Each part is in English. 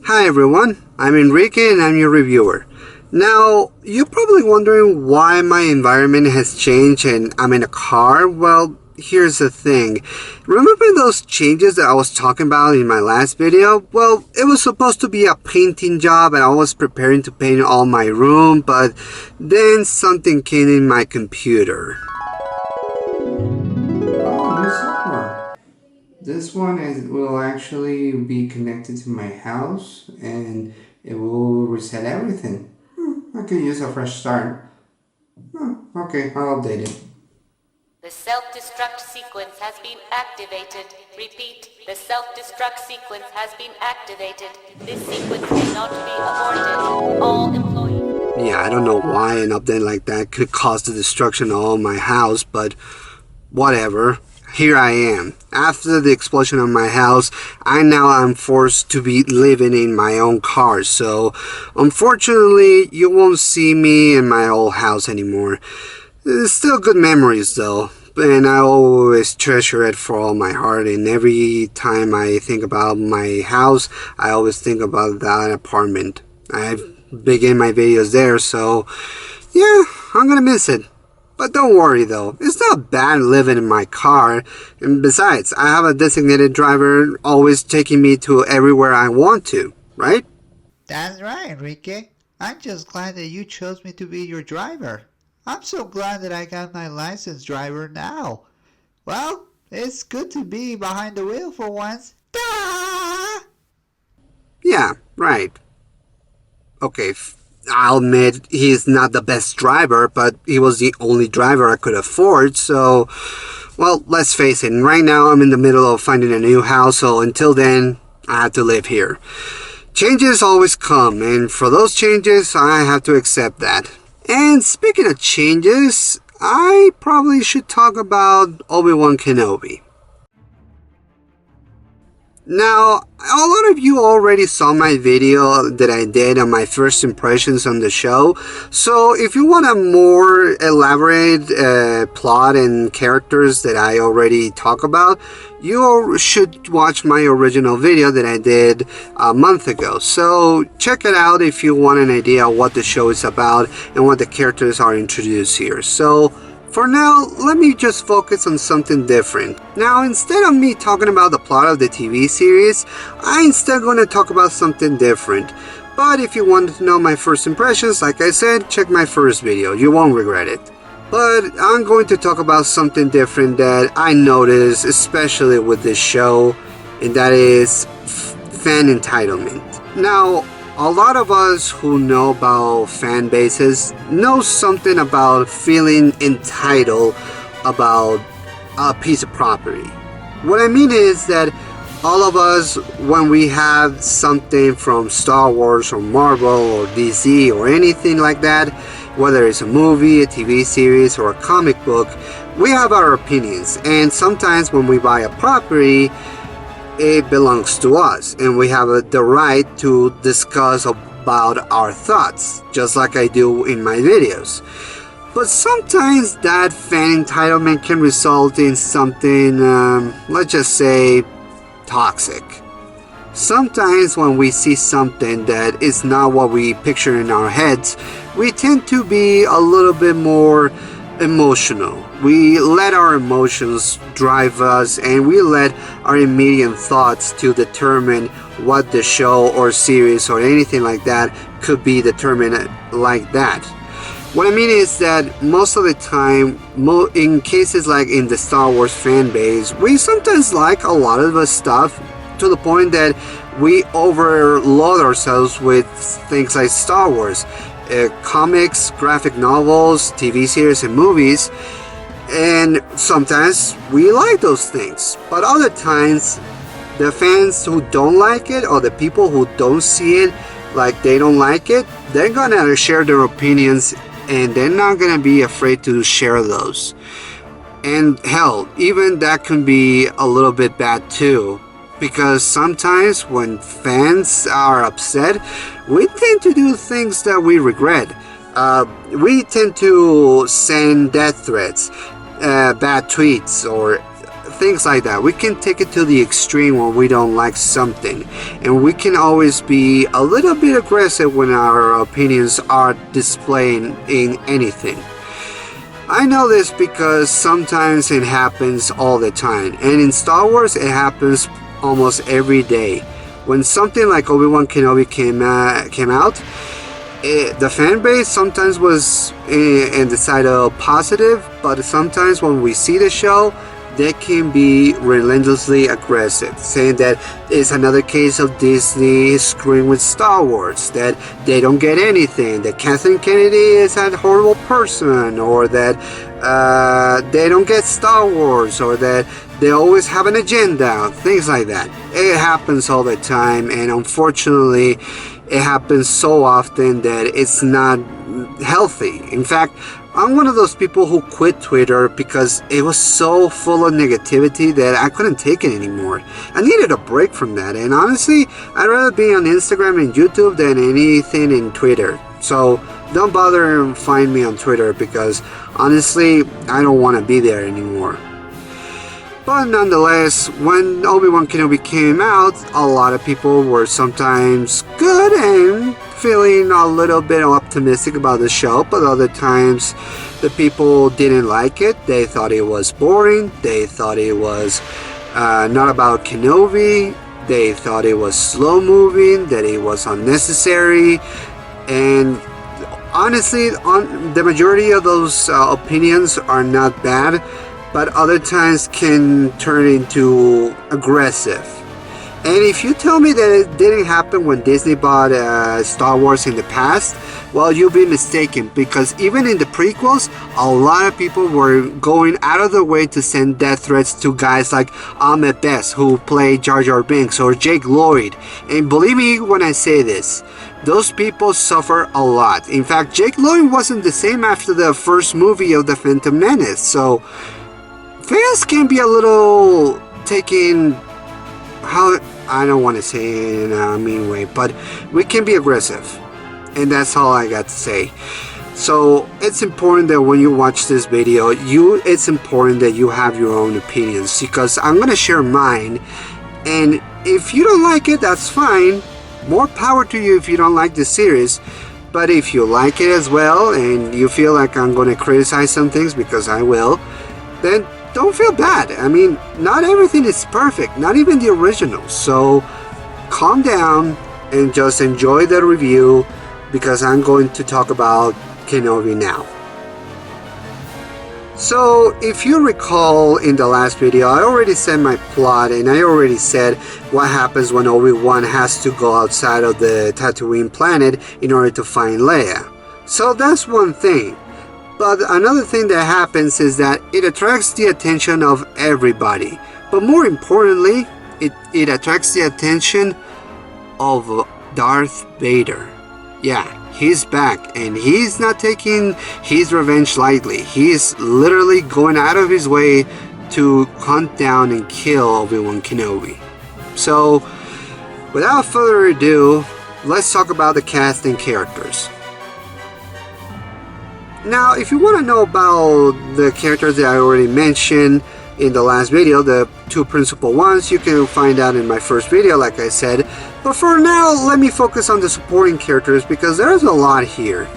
Hi everyone, I'm Enrique and I'm your reviewer. Now, you're probably wondering why my environment has changed and I'm in a car. Well, here's the thing. Remember those changes that I was talking about in my last video? Well, it was supposed to be a painting job and I was preparing to paint all my room, but then something came in my computer. Oh, new software. This one will actually be connected to my house and it will reset everything. I could use a fresh start. Okay, I'll update it. The self-destruct sequence has been activated. Repeat, the self-destruct sequence has been activated. This sequence cannot be aborted. All employees... Yeah, I don't know why an update like that could cause the destruction of all my house, but whatever. Here I am. After the explosion of my house, I'm forced to be living in my own car, so unfortunately you won't see me in my old house anymore. It's still good memories though, and I always treasure it for all my heart, and every time I think about my house, I always think about that apartment. I begin my videos there, so yeah, I'm gonna miss it. But don't worry though, it's not bad living in my car, and besides, I have a designated driver always taking me to everywhere I want to, right? That's right, Enrique. I'm just glad that you chose me to be your driver. I'm so glad that I got my license driver now. Well, it's good to be behind the wheel for once. Ta! Yeah, right. Okay, I'll admit he's not the best driver, but he was the only driver I could afford, so... Well, let's face it, right now I'm in the middle of finding a new house, so until then, I have to live here. Changes always come, and for those changes, I have to accept that. And speaking of changes, I probably should talk about Obi Wan Kenobi. Now, a lot of you already saw my video that I did on my first impressions on the show, so if you want a more elaborate plot and characters that I already talk about, you should watch my original video that I did a month ago. So check it out if you want an idea of what the show is about and what the characters are introduced here. So for now, let me just focus on something different. Now, instead of me talking about the plot of the TV series, I'm instead going to talk about something different. But if you want to know my first impressions, like I said, check my first video. You won't regret it. But I'm going to talk about something different that I noticed, especially with this show, and that is fan entitlement. Now, a lot of us who know about fan bases know something about feeling entitled about a piece of property. What I mean is that all of us, when we have something from Star Wars or Marvel or DC or anything like that, whether it's a movie, a TV series, or a comic book, we have our opinions. And sometimes when we buy a property, it belongs to us, and we have the right to discuss about our thoughts, just like I do in my videos. But sometimes that fan entitlement can result in something, let's just say, toxic. Sometimes when we see something that is not what we picture in our heads, we tend to be a little bit more emotional. We let our emotions drive us, and we let our immediate thoughts to determine what the show or series or anything like that could be determined like that. What I mean is that most of the time, in cases like in the Star Wars fan base, we sometimes like a lot of the stuff to the point that we overload ourselves with things like Star Wars. Comics, graphic novels, TV series, and movies, and sometimes we like those things, but other times the fans who don't like it, or the people who don't see it like they don't like it, they're gonna share their opinions, and they're not gonna be afraid to share those. And hell, even that can be a little bit bad too, because sometimes when fans are upset, we tend to do things that we regret. We tend to send death threats, bad tweets, or things like that. We can take it to the extreme when we don't like something, and we can always be a little bit aggressive when our opinions are displayed in anything. I know this because sometimes it happens all the time, and in Star Wars it happens almost every day. When something like Obi Wan Kenobi came out, the fan base sometimes was in the side of positive, but sometimes when we see the show, they can be relentlessly aggressive, saying that it's another case of Disney screwing with Star Wars, that they don't get anything, that Kathleen Kennedy is a horrible person, or that they don't get Star Wars, or that they always have an agenda, things like that. It happens all the time, and unfortunately it happens so often that it's not healthy. In fact, I'm one of those people who quit Twitter because it was so full of negativity that I couldn't take it anymore. I needed a break from that, and honestly, I'd rather be on Instagram and YouTube than anything in Twitter. So don't bother and find me on Twitter because honestly, I don't want to be there anymore. But nonetheless, when Obi Wan Kenobi came out, a lot of people were sometimes good and feeling a little bit optimistic about the show, but other times the people didn't like it. They thought it was boring. They thought it was not about Kenobi. They thought it was slow moving, that it was unnecessary. And honestly, the majority of those opinions are not bad, but other times can turn into aggressive. And if you tell me that it didn't happen when Disney bought Star Wars in the past, well, you'll be mistaken, because even in the prequels, a lot of people were going out of their way to send death threats to guys like Ahmed Best, who played Jar Jar Binks, or Jake Lloyd. And believe me when I say this, those people suffer a lot. In fact, Jake Lloyd wasn't the same after the first movie of The Phantom Menace, so fans can be a little taken, how, I don't want to say it in a mean way, but we can be aggressive. And that's all I got to say. So it's important that when you watch this video, it's important that you have your own opinions, because I'm going to share mine. And if you don't like it, that's fine. More power to you if you don't like the series. But if you like it as well, and you feel like I'm going to criticize some things, because I will, then don't feel bad. I mean, not everything is perfect, not even the original. So calm down and just enjoy the review, because I'm going to talk about Kenobi now. So if you recall in the last video, I already said my plot, and I already said what happens when Obi-Wan has to go outside of the Tatooine planet in order to find Leia. So that's one thing. But another thing that happens is that it attracts the attention of everybody. But more importantly, it attracts the attention of Darth Vader. Yeah, he's back, and he's not taking his revenge lightly. He's literally going out of his way to hunt down and kill Obi-Wan Kenobi. So, without further ado, let's talk about the cast and characters. Now, if you want to know about the characters that I already mentioned in the last video, the two principal ones, you can find out in my first video, like I said. But for now, let me focus on the supporting characters, because there's a lot here.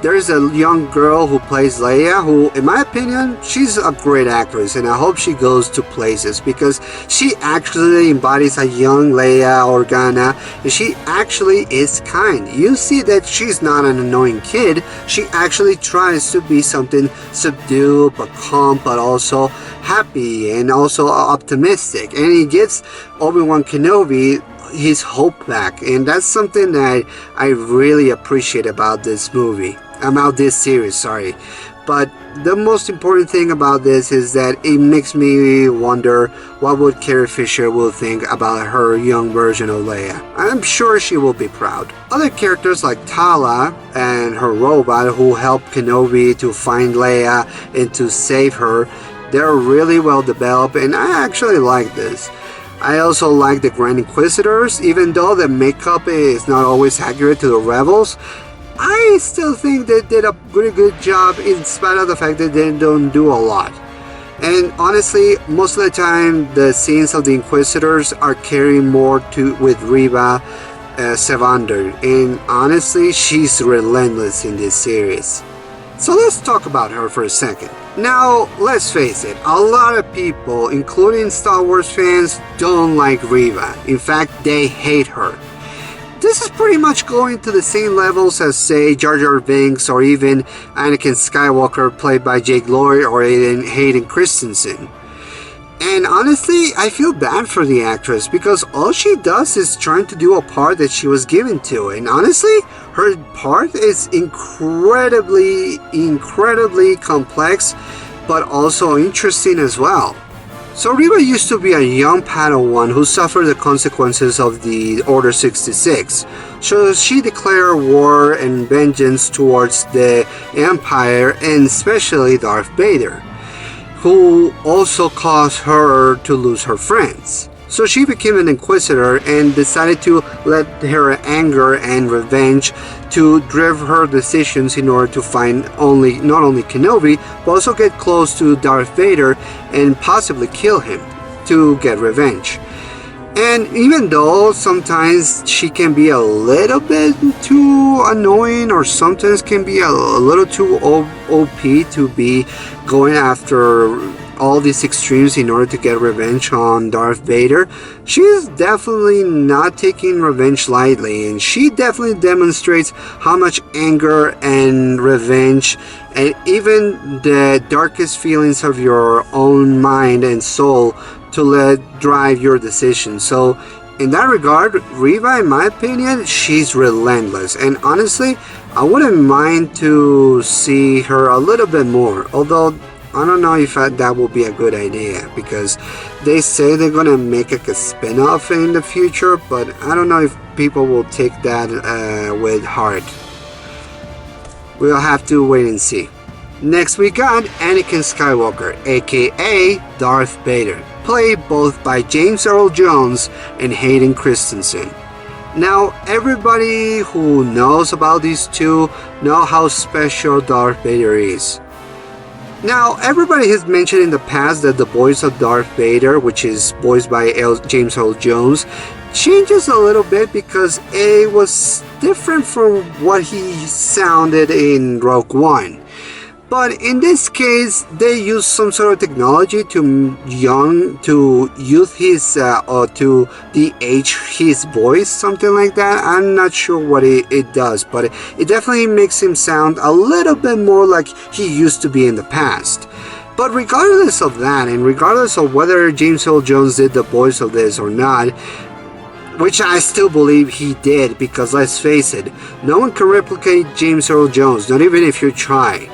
There's a young girl who plays Leia, who, in my opinion, she's a great actress, and I hope she goes to places, because she actually embodies a young Leia Organa, and she actually is kind. You see that she's not an annoying kid. She actually tries to be something subdued, but calm, but also happy, and also optimistic. And it gives Obi-Wan Kenobi his hope back, and that's something that I really appreciate about this movie. About this series, sorry. But the most important thing about this is that it makes me wonder what would Carrie Fisher will think about her young version of Leia. I'm sure she will be proud. Other characters like Tala and her robot, who help Kenobi to find Leia and to save her, they're really well developed, and I actually like this. I also like the Grand Inquisitors. Even though the makeup is not always accurate to the Rebels, I still think they did a pretty good job, in spite of the fact that they don't do a lot. And honestly, most of the time, the scenes of the Inquisitors are carrying more to with Reva Savander, and honestly, she's relentless in this series. So let's talk about her for a second. Now, let's face it, a lot of people, including Star Wars fans, don't like Reva. In fact, they hate her. This is pretty much going to the same levels as, say, Jar Jar Binks or even Anakin Skywalker played by Jake Lloyd or Hayden Christensen. And honestly, I feel bad for the actress because all she does is trying to do a part that she was given to. And honestly, her part is incredibly complex, but also interesting as well. So Reva used to be a young Padawan who suffered the consequences of the Order 66. So she declared war and vengeance towards the Empire and especially Darth Vader, who also caused her to lose her friends. So she became an Inquisitor and decided to let her anger and revenge to drive her decisions in order to find not only Kenobi, but also get close to Darth Vader and possibly kill him to get revenge. And even though sometimes she can be a little bit too annoying or sometimes can be a little too OP to be going after all these extremes in order to get revenge on Darth Vader, she's definitely not taking revenge lightly, and she definitely demonstrates how much anger and revenge and even the darkest feelings of your own mind and soul to let drive your decisions. So in that regard, Reva, in my opinion, she's relentless, and honestly, I wouldn't mind to see her a little bit more, although I don't know if that will be a good idea, because they say they're gonna make a spin-off in the future, but I don't know if people will take that with heart. We'll have to wait and see. Next we got Anakin Skywalker, aka Darth Vader, played both by James Earl Jones and Hayden Christensen. Now, everybody who knows about these two know how special Darth Vader is. Now, everybody has mentioned in the past that the voice of Darth Vader, which is voiced by James Earl Jones, changes a little bit because it was different from what he sounded in Rogue One. But in this case, they used some sort of technology to youth his or to de-age his voice, something like that. I'm not sure what it does, but it definitely makes him sound a little bit more like he used to be in the past. But regardless of that, and regardless of whether James Earl Jones did the voice of this or not, which I still believe he did, because let's face it, no one can replicate James Earl Jones, not even if you try.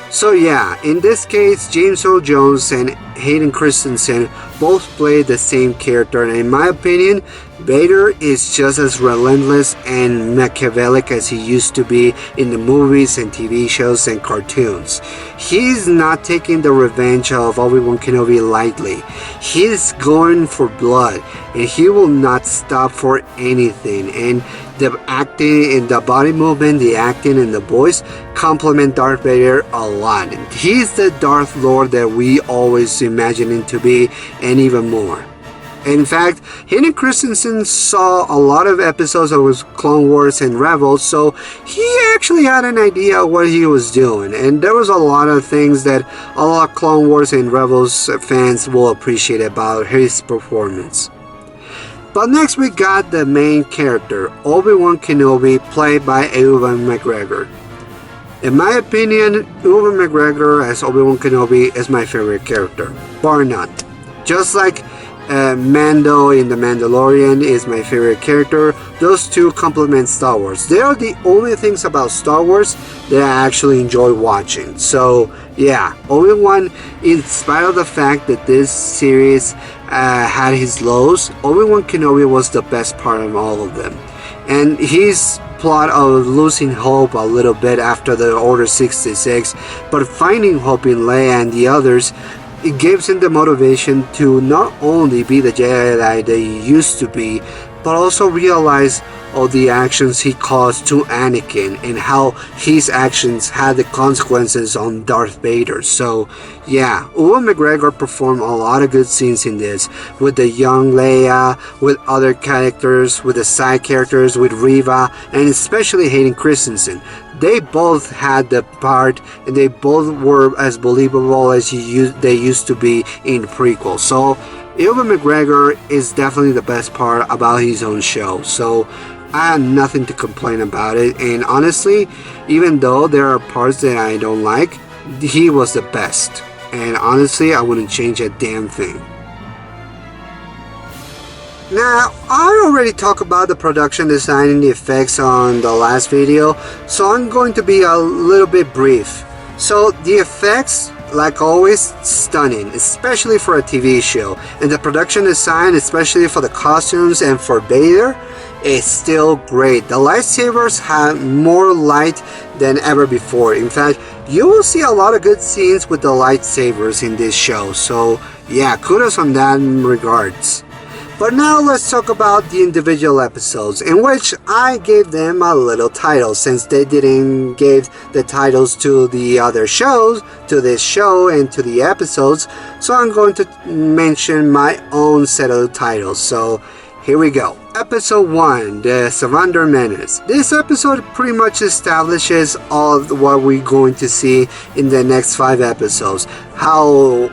So yeah, in this case, James Earl Jones and Hayden Christensen both played the same character, and in my opinion, Vader is just as relentless and Machiavellic as he used to be in the movies and TV shows and cartoons. He's not taking the revenge of Obi Wan Kenobi lightly. He's going for blood, and he will not stop for anything. And the acting and the body movement, the acting and the voice complement Darth Vader a lot. He's the Darth Lord that we always imagine him to be, and even more. In fact, Hayden Christensen saw a lot of episodes of Clone Wars and Rebels, so he actually had an idea of what he was doing, and there was a lot of things that a lot of Clone Wars and Rebels fans will appreciate about his performance. But next we got the main character, Obi Wan Kenobi, played by Ewan McGregor. In my opinion, Ewan McGregor as Obi Wan Kenobi is my favorite character, bar none. Just like Mando in The Mandalorian is my favorite character, those two complement Star Wars. They are the only things about Star Wars that I actually enjoy watching. So yeah, Obi-Wan, in spite of the fact that this series had his lows, Obi-Wan Kenobi was the best part of all of them. And his plot of losing hope a little bit after the Order 66, but finding hope in Leia and the others, it gives him the motivation to not only be the Jedi that he used to be, but also realize of the actions he caused to Anakin and how his actions had the consequences on Darth Vader. So yeah, Ewan McGregor performed a lot of good scenes in this, with the young Leia, with other characters, with the side characters, with Reva, and especially Hayden Christensen. They both had the part, and they both were as believable as they used to be in the prequel. So Ewan McGregor is definitely the best part about his own show. So I have nothing to complain about it. And honestly, even though there are parts that I don't like, he was the best. And honestly, I wouldn't change a damn thing. Now, I already talked about the production design and the effects on the last video, so I'm going to be a little bit brief. So, the effects, like always, stunning, especially for a TV show. And the production design, especially for the costumes and for Vader, is still great. The lightsabers have more light than ever before. In fact, you will see a lot of good scenes with the lightsabers in this show. So, yeah, kudos on that in regards. But now let's talk about the individual episodes, in which I gave them a little title since they didn't give the titles to the other shows, to this show and to the episodes. So I'm going to mention my own set of titles. So here we go. Episode 1, the Surrender Menace. This episode pretty much establishes all of what we're going to see in the next 5 episodes. How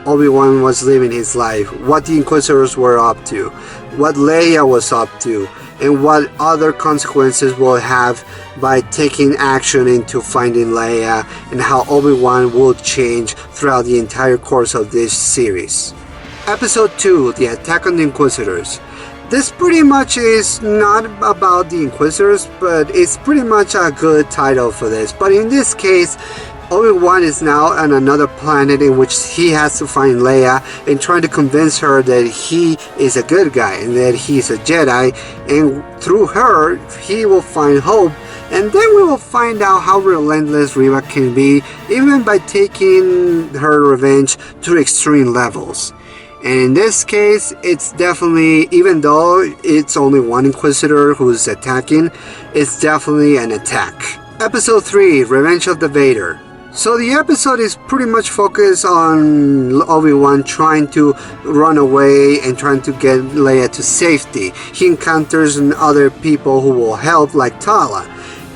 Obi-Wan was living his life, what the Inquisitors were up to, what Leia was up to, and what other consequences will have by taking action into finding Leia, and how Obi-Wan will change throughout the entire course of this series. Episode 2, the Attack on the Inquisitors. This pretty much is not about the Inquisitors, but it's pretty much a good title for this. But in this case, Obi-Wan is now on another planet in which he has to find Leia and trying to convince her that he is a good guy and that he's a Jedi, and through her, he will find hope. And then we will find out how relentless Reva can be, even by taking her revenge to extreme levels. And in this case, it's definitely, even though it's only one Inquisitor who's attacking, it's definitely an attack. Episode 3, Revenge of the Vader. So the episode is pretty much focused on Obi-Wan trying to run away and trying to get Leia to safety. He encounters other people who will help, like Tala.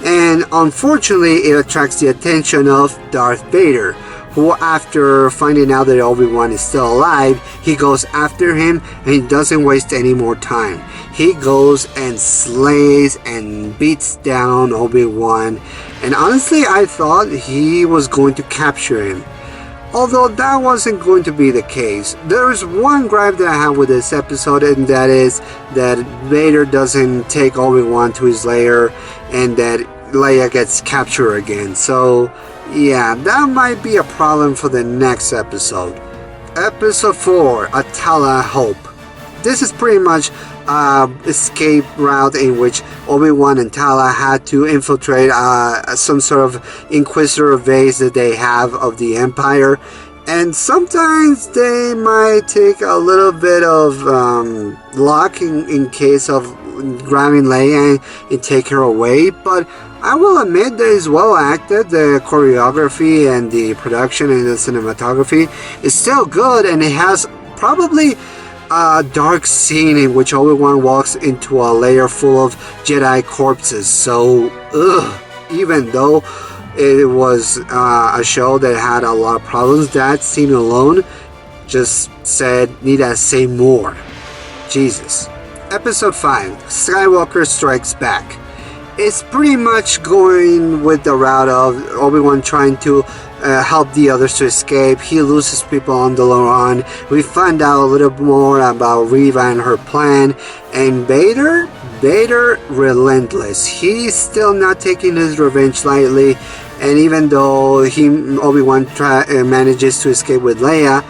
And unfortunately, it attracts the attention of Darth Vader, who, after finding out that Obi-Wan is still alive, he goes after him and he doesn't waste any more time. He goes and slays and beats down Obi-Wan, and honestly I thought he was going to capture him. Although that wasn't going to be the case. There's one gripe that I have with this episode, and that is that Vader doesn't take Obi-Wan to his lair and that Leia gets captured again. So yeah, that might be a problem for the next episode. Episode 4, Atala Hope. This is pretty much an escape route in which Obi-Wan and Tala had to infiltrate some sort of Inquisitor base that they have of the Empire. And sometimes they might take a little bit of luck in case of grabbing Leia and take her away, but I will admit that it's well acted. The choreography and the production and the cinematography is still good, and it has probably a dark scene in which Obi-Wan walks into a lair full of Jedi corpses. So, even though it was a show that had a lot of problems, that scene alone just said, need I say more? Jesus. Episode 5, Skywalker Strikes Back. It's pretty much going with the route of Obi-Wan trying to help the others to escape. He loses people on the run. We find out a little more about Reva and her plan. And Vader relentless. He's still not taking his revenge lightly. And even though Obi-Wan manages to escape with Leia,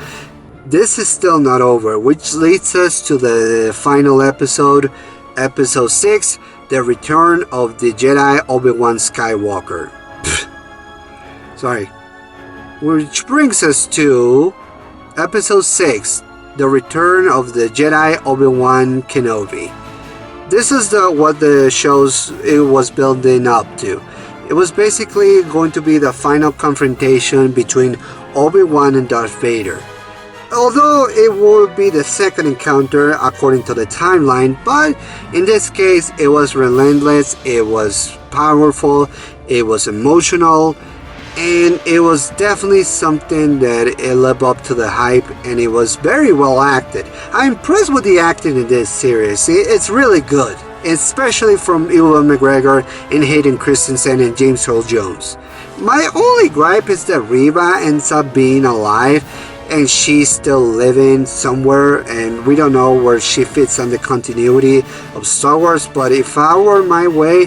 this is still not over. Which leads us to the final episode, Episode 6. The Return of the Jedi Obi-Wan Skywalker. Sorry. Which brings us to Episode 6, The Return of the Jedi Obi Wan Kenobi. This is what the show's it was building up to. It was basically going to be the final confrontation between Obi-Wan and Darth Vader. Although it would be the second encounter according to the timeline, but in this case it was relentless, it was powerful, it was emotional, and it was definitely something that it lived up to the hype, and it was very well acted. I'm impressed with the acting in this series. It's really good, especially from Ewan McGregor and Hayden Christensen and James Earl Jones. My only gripe is that Reva ends up being alive and she's still living somewhere, and we don't know where she fits on the continuity of Star Wars, but if I were my way,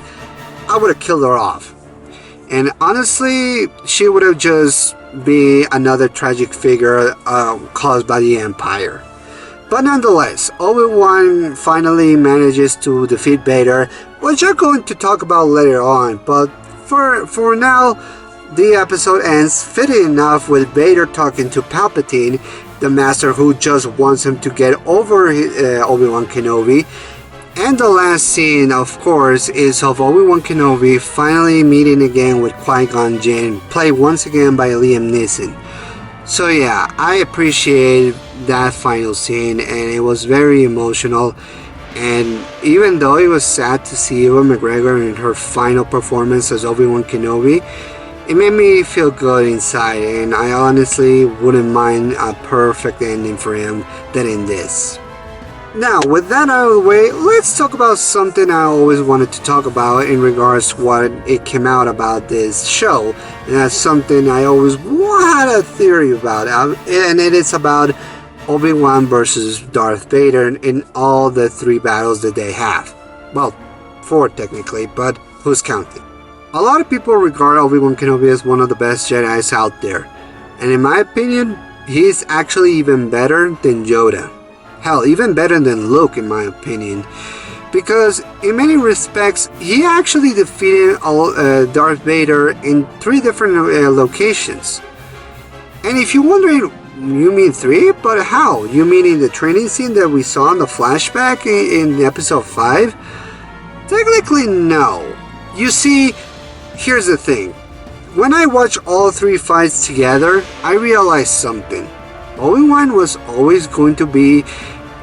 I would have killed her off. And honestly, she would have just been another tragic figure caused by the Empire. But nonetheless, Obi-Wan finally manages to defeat Vader, which I'm going to talk about later on, but for now, the episode ends fitting enough with Vader talking to Palpatine, the Master who just wants him to get over Obi Wan Kenobi. And the last scene, of course, is of Obi Wan Kenobi finally meeting again with Qui-Gon Jinn, played once again by Liam Neeson. So yeah, I appreciate that final scene, and it was very emotional. And even though it was sad to see Ewan McGregor in her final performance as Obi Wan Kenobi, it made me feel good inside, and I honestly wouldn't mind a perfect ending for him than in this. Now, with that out of the way, let's talk about something I always wanted to talk about in regards to what it came out about this show, and that's something I always had a theory about, and it is about Obi-Wan versus Darth Vader in all the 3 battles that they have. Well, 4 technically, but who's counting? A lot of people regard Obi-Wan Kenobi as one of the best Jedis out there, and in my opinion, he's actually even better than Yoda. Hell, even better than Luke in my opinion, because in many respects, he actually defeated Darth Vader in 3 different locations. And if you're wondering, you mean 3? But how? You mean in the training scene that we saw in the flashback in episode 5? Technically, no. You see, here's the thing. When I watch all 3 fights together, I realized something. Obi-Wan was always going to be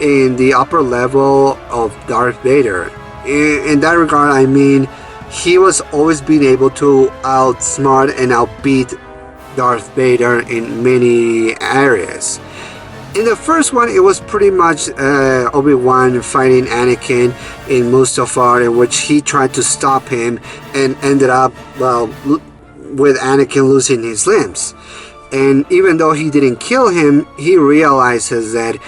in the upper level of Darth Vader. In that regard, I mean, he was always being able to outsmart and outbeat Darth Vader in many areas. In the first one, it was pretty much Obi-Wan fighting Anakin in Mustafar, in which he tried to stop him and ended up, well, with Anakin losing his limbs. And even though he didn't kill him, he realizes that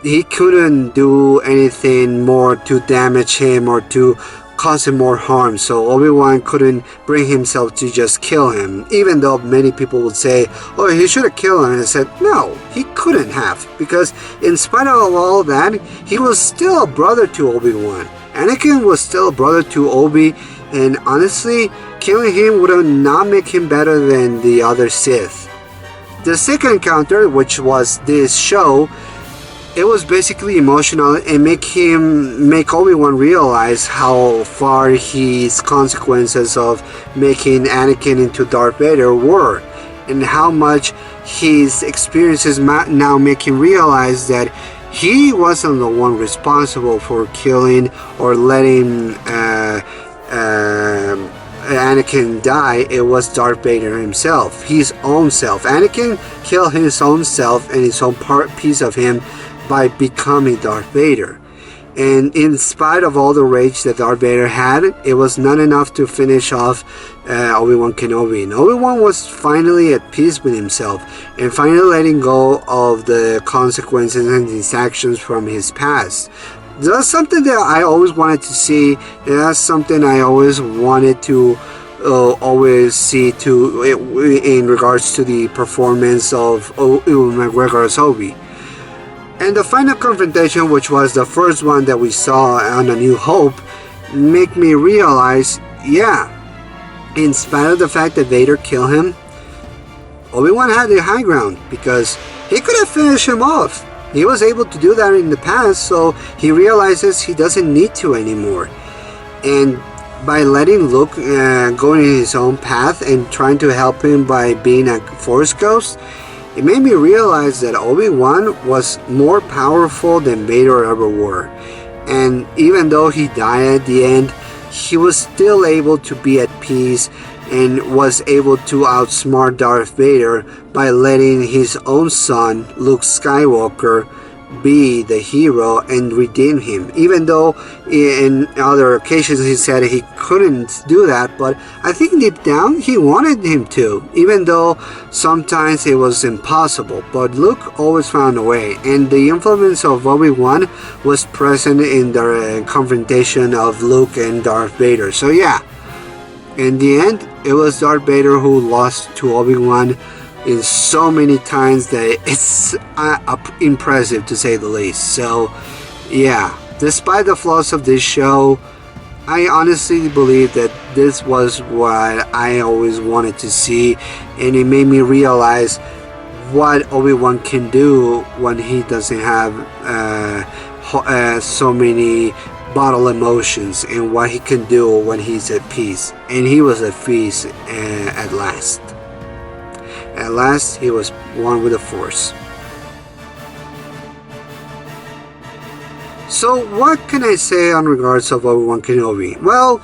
he couldn't do anything more to damage him or to cause him more harm. So Obi-Wan couldn't bring himself to just kill him, even though many people would say, oh, he should have killed him. And I said, no, he couldn't have, because in spite of all that, he was still a brother to Obi-Wan. Anakin was still a brother to Obi, and honestly, killing him would not make him better than the other Sith. The second encounter, which was this show, it was basically emotional and make Obi-Wan realize how far his consequences of making Anakin into Darth Vader were, and how much his experiences now make him realize that he wasn't the one responsible for killing or letting Anakin die. It was Darth Vader himself, his own self. Anakin killed his own self and his own piece of him by becoming Darth Vader. And in spite of all the rage that Darth Vader had, it was not enough to finish off Obi Wan Kenobi. And Obi-Wan was finally at peace with himself and finally letting go of the consequences and his actions from his past. That's something that I always wanted to see, and that's something I always wanted to always see in regards to the performance of Ewan McGregor as Obi. And the final confrontation, which was the first one that we saw on A New Hope, made me realize, yeah, in spite of the fact that Vader killed him, Obi-Wan had the high ground, because he could have finished him off. He was able to do that in the past, so he realizes he doesn't need to anymore. And by letting Luke go in his own path and trying to help him by being a Force ghost, it made me realize that Obi-Wan was more powerful than Vader ever were. And even though he died at the end, he was still able to be at peace and was able to outsmart Darth Vader by letting his own son, Luke Skywalker, be the hero and redeem him. Even though in other occasions he said he couldn't do that, but I think deep down he wanted him to, even though sometimes it was impossible. But Luke always found a way, and the influence of Obi-Wan was present in the confrontation of Luke and Darth Vader. So yeah, in the end, it was Darth Vader who lost to Obi-Wan in so many times that it's impressive to say the least. So yeah, despite the flaws of this show, I honestly believe that this was what I always wanted to see, and it made me realize what Obi-Wan can do when he doesn't have so many bottled emotions, and what he can do when he's at peace. And he was at peace at last. At last, he was one with the Force. So, what can I say on regards of Obi Wan Kenobi? Well,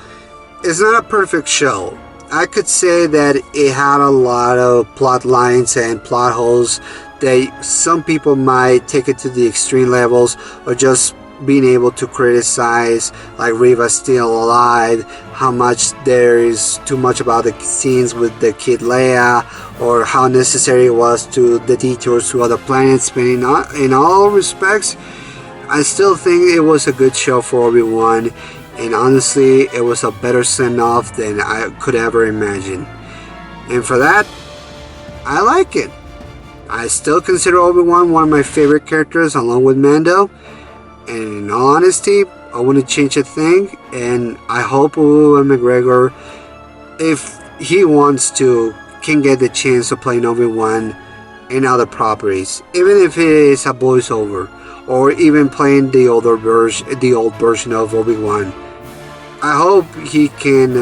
it's not a perfect show. I could say that it had a lot of plot lines and plot holes that some people might take it to the extreme levels, or just being able to criticize, like Reva still alive, how much there is too much about the scenes with the kid Leia, or how necessary it was to the detours to other planets. But in all respects, I still think it was a good show for Obi-Wan, and honestly, it was a better send-off than I could ever imagine. And for that, I like it. I still consider Obi-Wan one of my favorite characters along with Mando. And in all honesty, I wouldn't change a thing, and I hope Ewan McGregor, if he wants to, can get the chance to play Obi-Wan in other properties, even if it is a voiceover, or even playing the old version of Obi-Wan. I hope he can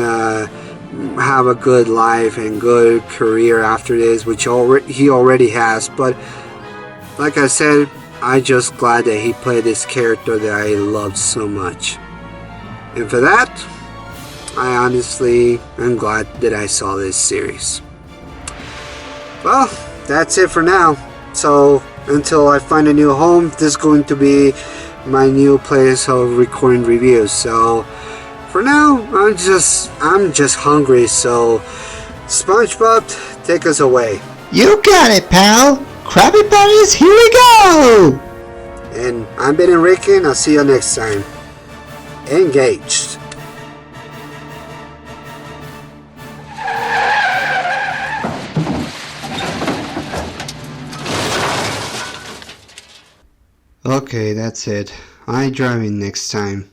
have a good life and good career after this, which he already has. But like I said, I'm just glad that he played this character that I loved so much. And for that, I honestly am glad that I saw this series. Well, that's it for now. So, until I find a new home, this is going to be my new place of recording reviews. So, for now, I'm just hungry. So, SpongeBob, take us away. You got it, pal! Krabby Patties, here we go! And I've been Enrique, and I'll see you next time. Engaged. Okay, that's it. I'm driving next time.